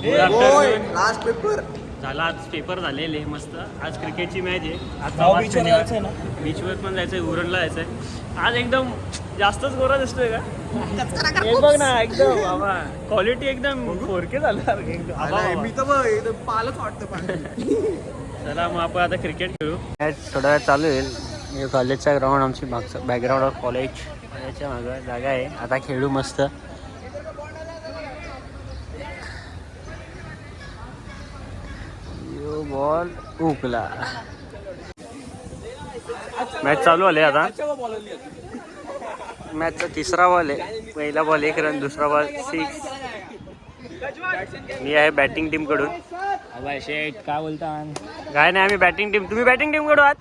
Last paper झाला. आज paper झालेले मस्त. आज क्रिकेटची मॅच आहे. आज बीचवर पण जायचंय, उरणला जायचंय. आज एकदम जास्तच गोरा दिसतोय का? बघ ना एकदम बाबा क्वालिटी एकदम 4K झालं मी तर एकदम पालच वाटतं. चला मग आपण आता क्रिकेट खेळू. मॅच थोडा वेळ चालू होईल. कॉलेजचा ग्राउंड आमची मागचं बॅकग्राऊंड ऑफ कॉलेज याच्या मागं जागा आहे. आता खेळू मस्त. बॉल उकला. मॅच चालू आले आता. मॅचचा तिसरा बॉल आहे. पहिला बॉल 1 रन, दुसरा बॉल 6. मी आहे बॅटिंग टीम कडून. काय बोलता? काय नाही, आम्ही बॅटिंग टीम. तुम्ही बॅटिंग टीम कडून आहात.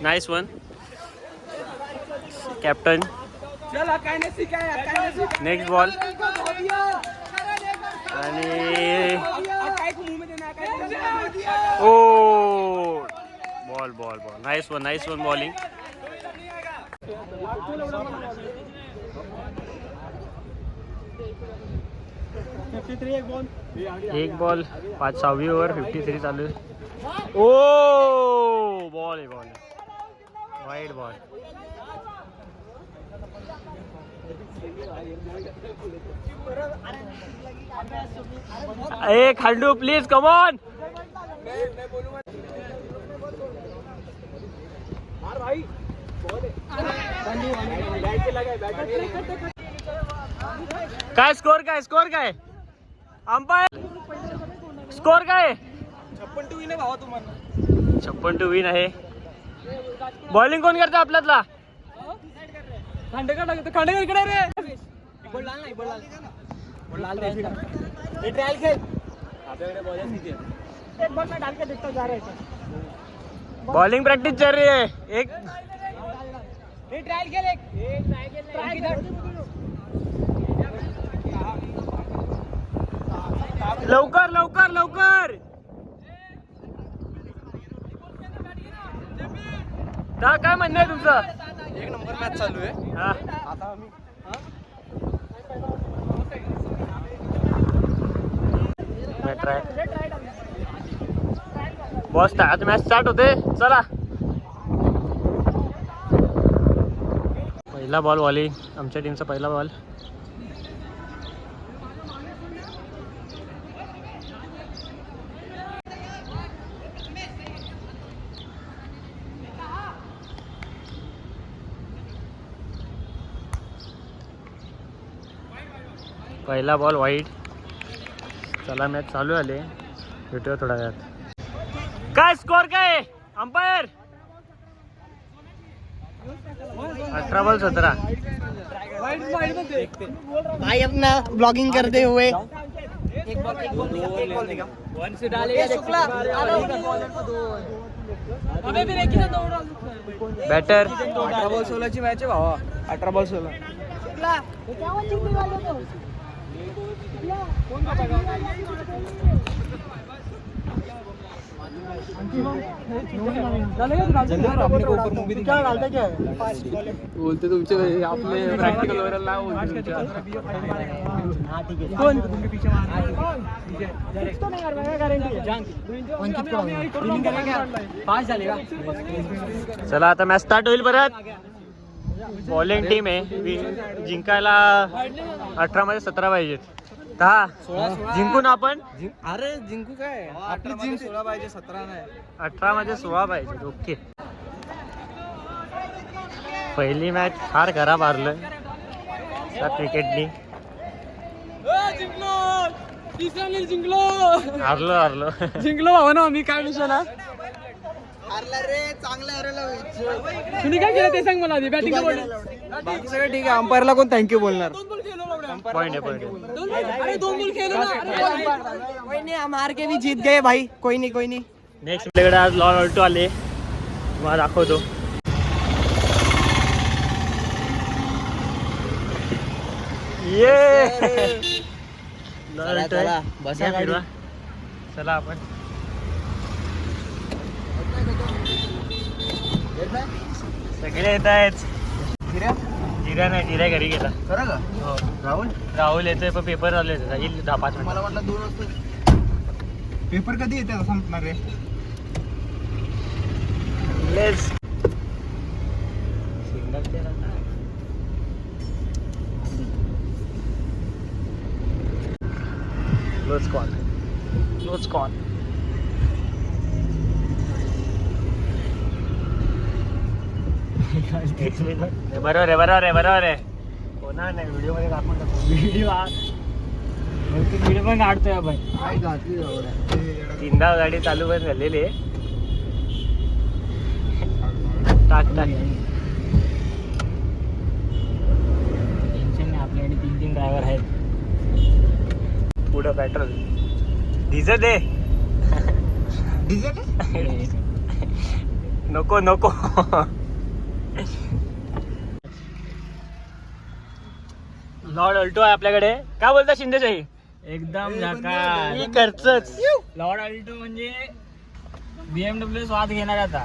Nice one. Captain. Next ball आणि oh ball ball ball. Nice one bowling. एक बॉल 6वी ओव्हर 53 चालू आहे. ओ बॉल आहे, बॉल वाईड बॉल. ए खांडू प्लीज कम ऑन. काय स्कोर काय अंपायर स्कोर काय? 56 विन आहे भावा तुम्हाला. 56 विन आहे. बॉलिंग कोण करतं आपल्यातला? खांडेकर इकडे रे. बॉल लाल नाही, बॉल लाल रे. ट्रायल खेळ. आपल्याकडे बॉल आहे. एक बॉल मैं डाल के देखता जा रहा है. बॉलिंग प्रैक्टिस चल रही है. एक ट्रायल खेळ. लवकर काय म्हणणं आहे तुमचं? 1 नंबर मॅच चालू आहे. हा आता आम्ही बॉस आता मॅच स्टार्ट होते. चला पहिला बॉल बॉलिंग. आमच्या टीमचा पहिला बॉल. पहिला बॉल वाईड. चला मॅच चालू आले. भेटूया थोड्या वेळात. काय स्कोर काय अंपायर? 18 बॉल 17. भाई अपना ब्लॉगिंग करते हुए बॅटर. 18 बॉल 16 ची मॅच आहे भावा. 18 बॉल 16. बोलते तुमचे आपले प्रॅक्टिकल वगैरे चला आता मॅच स्टार्ट होईल परत. बॉलिंग टीम आहे. जिंकायला 18 मध्ये 17 पाहिजेत. 10 जिंकून आपण. अरे जिंकू काय? आपली जिंक 16 पाहिजे, 17 नाही. 18 मध्ये 16 पाहिजे. ओके. पहिली मॅच फार खराब हारलं क्रिकेटनी. हारलो जिंकलो भावा ना आम्ही. काय विषय ना हारला रे. चांगलं हरवलं. तुम्ही काय केलं ते सांग मला आधी. बॅटिंग बाकी सगळं ठीक आहे. अंपायरला कोण थँक्यू बोलणार? पॉइंट आहे. अरे 2 बॉल खेळलो ना. कोई नहीं, हम हार के भी जीत गए भाई. कोई नहीं. नेक्स्ट आपल्याकडे आज लॉन ऑल्टो आले. तुम्हाला दाखवतो. ये बसा फिरवा. चला आपण सगळे येत आहेत. चिऱ्या नाही, चिऱ्या घरी गेला. खरं का? हो. राहुल राहुल येतोय पण पेपर चालू येतो येईल 10-5 मला मिनिट. वाटलं 2 वाजता. पेपर कधी येते संपणार रे? Let's close call. बरोबर आहे. होणार नाही व्हिडिओ मध्ये कापून टाकू. व्हिडिओ पण काढतोय आपण. काय घातली एवढ्या? 3दा गाडी चालू पण झालेली आहे. टाक. टेन्शन नाही, आपल्याकडे 3 ड्रायव्हर आहेत. पुढं पेट्रोल डिझेल आहे. डिझेल? नको लॉर्ड अल्टो आहे आपल्याकडे. काय बोलता शिंदेशाही? एकदम झकास. खर्चच लॉर्ड अल्टो म्हणजे BMW स्वाद घेणार आता.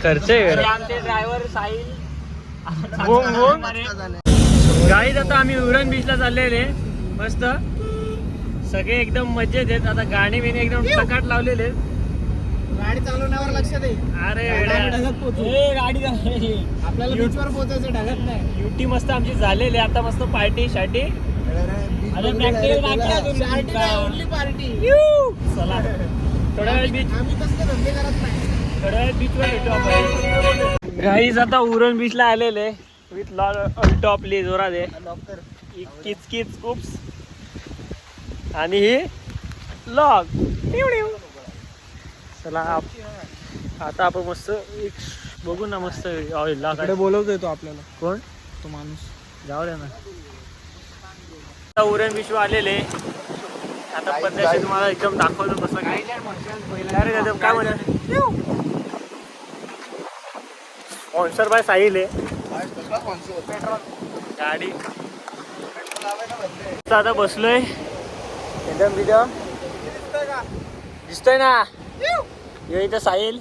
खर्च आहे. आमचे ड्रायव्हर साहिल गाडीत. आता आम्ही उरण बीचला चाललेले मस्त सगळे एकदम मजेत आहेत. आता गाणी बिणी एकदम टकाट लावलेले. गाडी चालवण्यावर लक्ष दे. अरे गाडी आपल्याला बीचवर पोहोचायचं ढगत नाही. युटी मस्त आमची झालेली. आता मस्त पार्टी शाटी. Only party. चला थोड्या वेळ बीच. आम्ही कसले धंदे करत नाही. थोड्या वेळ बीचवर भेटू आपण. गाईज आता उरण बीचला आलेले विथ लॉर्ड अल्टो आपली जोरा दे. किच कुप्स आणि ही लॉग. चला आता आपण मस्त एक बघू ना मस्त कडे बोलवतोय तो आपल्याला. कोण तो माणूस. जाऊ दे ना. आता उरण विश्व आलेले. आता पद्धतशीर तुम्हाला एकदम दाखवतो कसं काय. अरे काय म्हणत स्पॉन्सर बाय साहिल आहे गाडी. आता बसलोय एकदम व्हिडिओ दिसतोय ना. ये इथं साहिल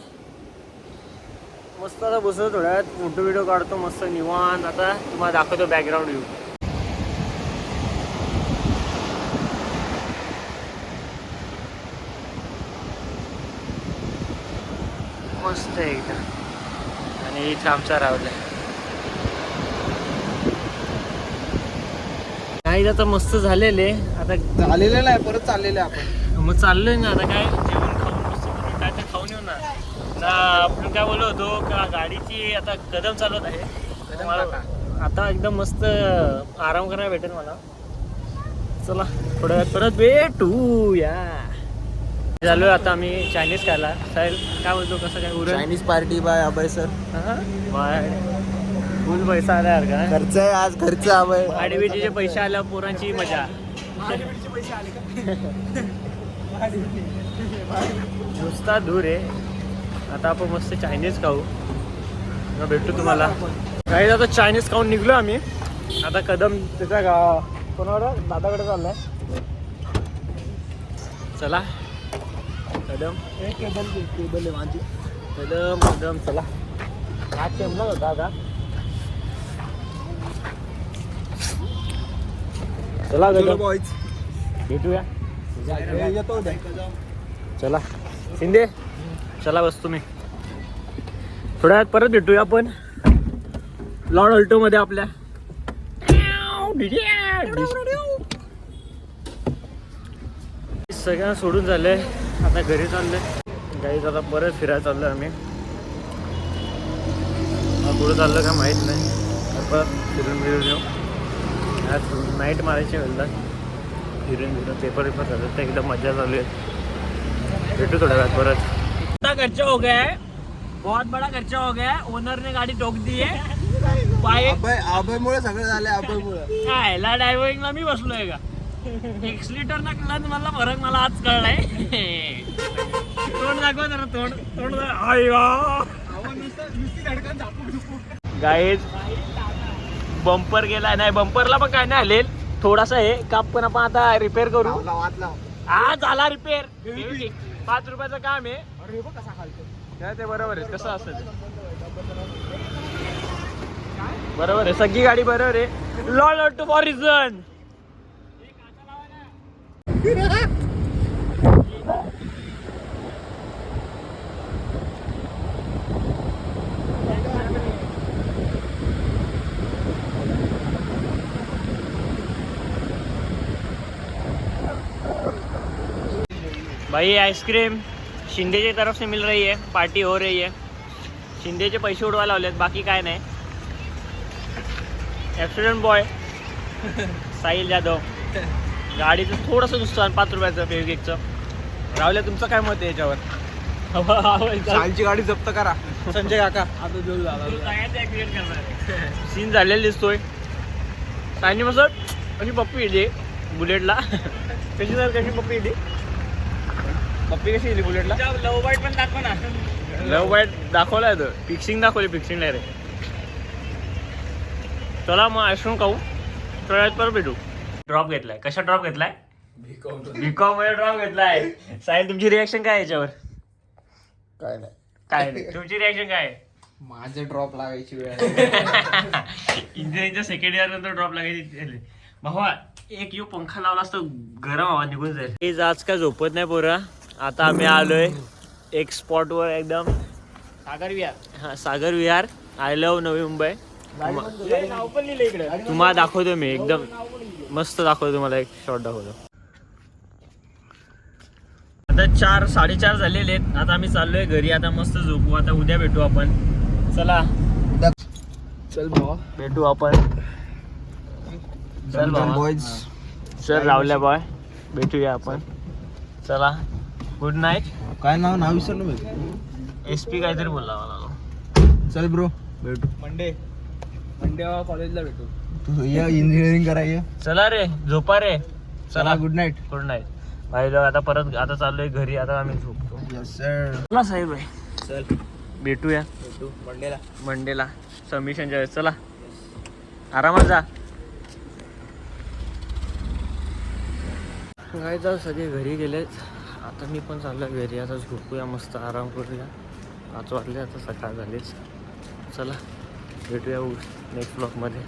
मस्त. आता बसलो थोड्या वेळात फोटो व्हिडिओ काढतो मस्त निवांत. आता तुम्हाला दाखवतो बॅकग्राऊंड व्ह्यू. मस्त आहे एकदम. आणि इथं आमचा राहुल नाही. आता मस्त झालेले. आता झालेलं नाही परत चाललेलं आपण. मग चाललोय ना आता काय जेवण खाऊन मस्त काय ते खाऊन येऊ ना. आपण काय बोललो होतो का गाडीची आता कदम चालवत आहे. आता एकदम मस्त आराम करायला भेटेल मला. चला थोड्या वेळात परत भेटू या. झालोय आता आम्ही चायनीज खायला. साहिल काय बोलतो कसं काय उरण चायनीज पार्टी बाय अभय सर. बाय फुल पैसा आला यार का. खर्च आहे आज. खर्च अभय. आडवीचे पैसे आल्या पोरांची मजा. नुसता दूर आहे. आता आपण मस्त चायनीज खाऊ. भेटू तुम्हाला काही. आता चायनीज खाऊन निघलो आम्ही. आता कदम त्याच्या कोणावर दादाकडे चाललाय. चला कदम केबल आहे माझी. कदम चला. हा चेमला होता दादा. चला कदम बॉयज भेटूया. येतो. चला शिंदे चला बस तुम्ही. थोड्या वेळात परत भेटूया आपण लॉर्ड अल्टो मध्ये आपल्या. सगळ्यांना सोडून झालंय. आता घरी चाललंय गाईज. आता परत फिरायला चाललोय आम्ही. पुढं चाललं का माहीत नाही. परत फिरून येऊ. आज नाईट मारायची वेळेला फिरून पेपर चालत ते एकदम मजा चालू आहे. भेटू थोड्या वेळात परत. इतना खर्चा हो गया है. बहुत बड़ा खर्चा हो गया है. ओनर ने गाडी टोक दी है. अभयमुळे सगळं झालं. अभयमुळे काय ड्रायव्हरिंगला मी बसलोय का. एक्सलिटर ना कळला मला फरक मला आज कळलाय. तोंड दाखवा जरा. तोंड गाईज बंपर गेला नाही. बंपरला पण काय नाही आलेल. थोडासा आहे काप पण आपण आता रिपेअर करू. हा झाला रिपेअर. 5 रुपयाचं काम आहे. कसा खालतो काय ते बरोबर आहे. कसं असेल बरोबर आहे, सगळी गाडी बरोबर आहे. लॉल टू फॉर रिझन. भाई आइसक्रीम शिंदे की तरफ से मिल रही है, पार्टी हो रही है. शिंदेचे पैसे उडवायला लावलेत, बाकी काय नाही. Accident boy Sahil Jadhav. गाडीचं थोडंसं नुकसान 5 रुपयाचं फेविकेकचं. राहुल्या तुमचं काय मत आहे याच्यावर? सालची गाडी जप्त करा संजय काका. आता जोर झाला सीन झालेला दिसतोय. सायनी मग अशी पप्पी येते बुलेटला. कशी सर कशी पप्पी येते? पप्पी कशी येते बुलेटला? लव बाईट पण दाखव ना. लव बाईट दाखवलाय तर फिक्सिंग दाखवली. Fixing direct. चला मग आयस्क्रीम खाऊ. थोड्यात परत भेटू. ड्रॉप घेतलाय. कशा ड्रॉप घेतलाय? बीकॉम मध्ये ड्रॉप घेतलाय. साहिल तुमची रिॲक्शन काय याच्यावर? काय नाही काय नाही तुमची रिॲक्शन काय आहे? माझे ड्रॉप लागायची वेळ. इंजिनिअरिंगच्या सेकंड इयर नंतर ड्रॉप लागायची. भावा एक यू पंखा लावला असतो गरम हवा निघून जाईल. हे आज काय झोपत नाही पोरा. आता आम्ही आलोय एक स्पॉटवर एकदम सागर विहार. हा सागर विहार. I love Navi Mumbai. नाव पण लिहिलं इकडे. तुम्हाला दाखवतो मी एकदम मस्त दाखवतो. तुम्हाला एक शॉट दाखवतो. आता 4-4:30 झालेले आहेत. आता आम्ही चाललोय घरी. आता मस्त झोपू. आता उद्या भेटू आपण. चला चल भावा भेटू आपण. चल बॉयज. चल रावल्या बॉय भेटूया आपण. चला गुड नाईट. काय नाव विसरलो मी. SP काहीतरी बोलला मला. चल ब्रो भेटू मंडे कॉलेजला भेटू. तू या इंजिनिअरिंग करायला. चला रे झोपा रे. चला गुड नाईट. Good night. भाई लोक आता परत आता चाललोय घरी. आता आम्ही झोपतो. Yes sir. चला साहेब भाई चल भेटूया भेटू मंडेला सबमिशनच्या वेळेस. चला आरामात जा. काय जाऊ सगळे घरी गेलेत. आता मी पण चाललोय घरी. आता झोपूया मस्त आराम करूया. 5 वाजले आता सकाळ झालीच. चला भेटूया नेक्स्ट ब्लॉगमध्ये.